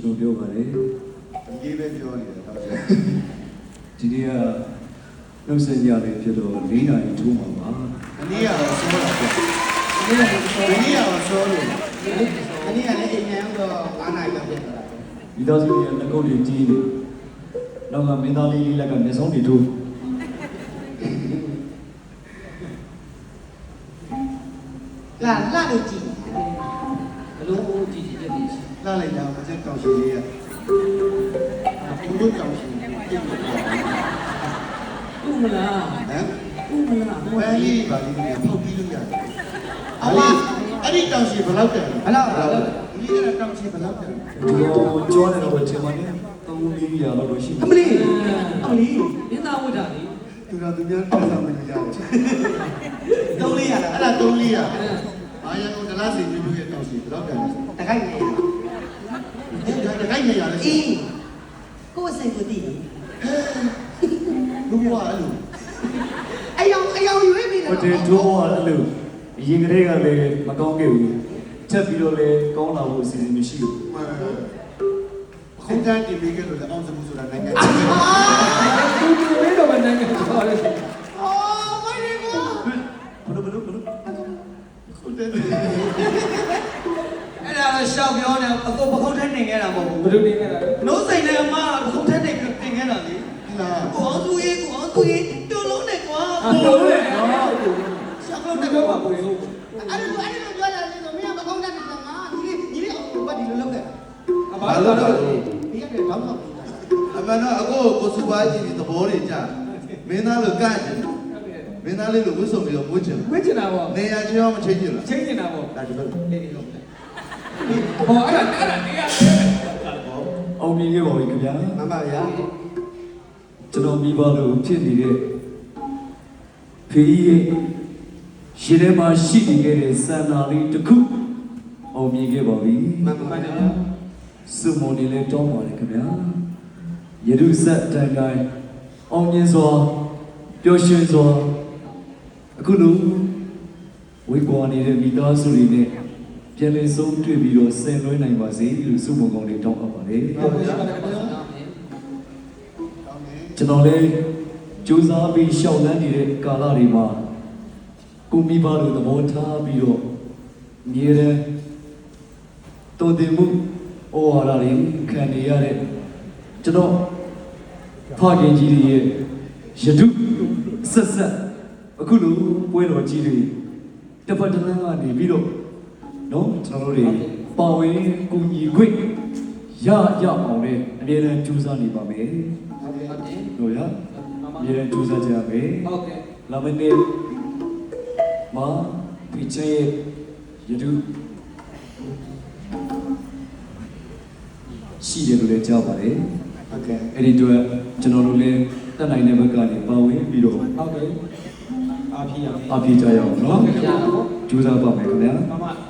တော်ပြောပါတယ်ဒီပဲပြောနေတယ်တော့ဒီနေ့ကနှုတ်ဆက်ကြလေးဖြစ်တော့၄နာရီထိုးမှာပါအနည်းကတော့စောတာပေါ့အနည်းကတော့စောလို့အနည်းကလည်းအိမ်ပြန်တော့9နာရီလောက်ဖြစ်သွားတာမိသားစုရဲ့လက်ကုပ်တွေကြီးနေနောက်ကမင်းသားလေးလက်ကမျက်စုံးတွေထိုးလာလို့ကြည့်ဘလို့ကြည့်ကြည့်တယ်လာလိုက်တာအချက်ကောင်းရှိလေးရဘုလို့ကောင်းရှိဥမလားဟမ်ဥမလားဝယ်လေးပါလိမ့်မယ်ဖောက်ပြီးလို့ရတယ်အဲ့ဒီတောင်ရှိဘယ်လောက်တယ်ဘယ်လောက်ဒီကတောင်ရှိဘယ်လောက်တယ်ကျော်နေတော့ချိန်ပါနဲ့300လောက်တော့ရှိအမလီမင်းသားဝတ်တာလေသူတော်သူများတက်ဆောင်မလို့ရတယ်300လားအဲ့ဒါ300အာရကုန်ဒလားစီပြုရဲ့တောင်ရှိဘယ်လောက်တယ်တခိုက်နေတခိုက်နေရလဲအေးကိုယ်စိတ်ကိုတည်တယ်လူဘွားအဲ့လိုအယောင်ရွေးပြီးတော့ဟုတ်တယ်ဒိုးဘွားအဲ့လိုအရင်ကတည်းကလည်းမကောင်းခဲ့ဘူးချက်ပြီးတော့လည်းကောင်းလာဖို့အစီအစဉ်မရှိဘူးခုန်တန်းတင်ပြီးခဲ့လို့လည်းအောင်စမှုဆိုတာနိုင်ငံသူမင်းတော့နိုင်ငံတော်လေအော်မိုင်းရီကိုဘလို့ခုန်တန်းအဲ့ဒါတော့ရှောက်ပြောနေအကိုပခုံးထဲနေခဲ့တာမဟုတ်ဘူးဘယ်လိုနေခဲ့တာလဲနှုတ်စိတ်နဲ့အမပခုံးထဲနေတင်ခဲ့တာလေဟာ ကိုအောင်သူရေးတူလုံးနဲ့ကွာဟုတ်လေနော်ရှောက်လို့ တ တဲ့ ကော ကွာ ပါဘူးအဲ့လိုပြောတာလေဆိုမင်းကမကောင်းတဲ့နေမှာညီလေးအောင်ပတ်ဒီလိုလုပ်ခဲ့ အဘာလို့လဲဒီကလည်းတော့မဟုတ်ဘူးအမှန်တော့အခုကိုစုပါကြီးသဘောတွေကြာမင်းသားလိုကန့်တယ်မင်းသားလေးလိုဝတ်စုံပြီးတော့မွေးချင်ဝေ့ချင်တာပေါ့နေရာချင်းအောင်မချိန်ချင်လားချိန်ချင်တာပေါ့ဒါဒီလိုလေးလေးလို့ဟောအဲ့ဒါတရားအောင်မြင်ခဲ့ပါပြီခင်ဗျာမမဗျာကျွန်တော်မိဘတို့ဖြစ်နေတဲ့ဖေးရဲ့ရှင်းထဲမှာရှိနေခဲ့တဲ့စန္ဒာလေးတစ်ခုအောင်မြင်ခဲ့ပါပြီမမဗျာစုမုံနေလဲတောင်းပါတယ်ခင်ဗျာယရုဆက်တန်တိုင်းအောင်မြင်စွာပျော်ရွှင်စွာအခုလိုဝေကွာနေတဲ့မိသားစုတွေနဲ့ပြန်လည်ဆုံးတွေ့ပြီးတော့ဆင်နွှဲနိုင်ပါစေလို့စုမုံကောင်းလေးတောင်းအပ်ပါတယ်ကျွန်တော်လည်းကြိုးစားပြီးရှောက်လန်းနေတဲ့ကာလတွေမှာကိုမိဘတို့သဘောထားပြီးတော့မြေရဲတော်တင်မှုဩဝါဒတွေခံနေရတဲ့ကျွန်တော်ဖခင်ကြီးတွေရဲ့ယတုဆက်အခုလိုပွဲတော်ကြီးတွေတပတ်တလန်းကနေပြီးတော့နော်ကျွန်တော်တို့တွေပါဝင်ကူညီခွင့်ရအောင်လည်းအမြဲတမ်းကြိုးစားနေပါမယ်တို့ရအမြဲတမ်းကြိုးစားကြရမယ်ဟုတ်ကဲ့လာမနေ့မှာဖိချေယတုရှိတယ်လို့လည်းကြားပါတယ်ဟုတ်ကဲ့အဲ့ဒီတော့ကျွန်တော်တို့လည်းတက်နိုင်တဲ့ဘက်ကနေပါဝင်ပြီးတော့ဟုတ်ကဲ့အားဖြည့်ကြရအောင်နော်ဟုတ်ကဲ့ကြိုးစားပါမယ်ခင်ဗျာမမ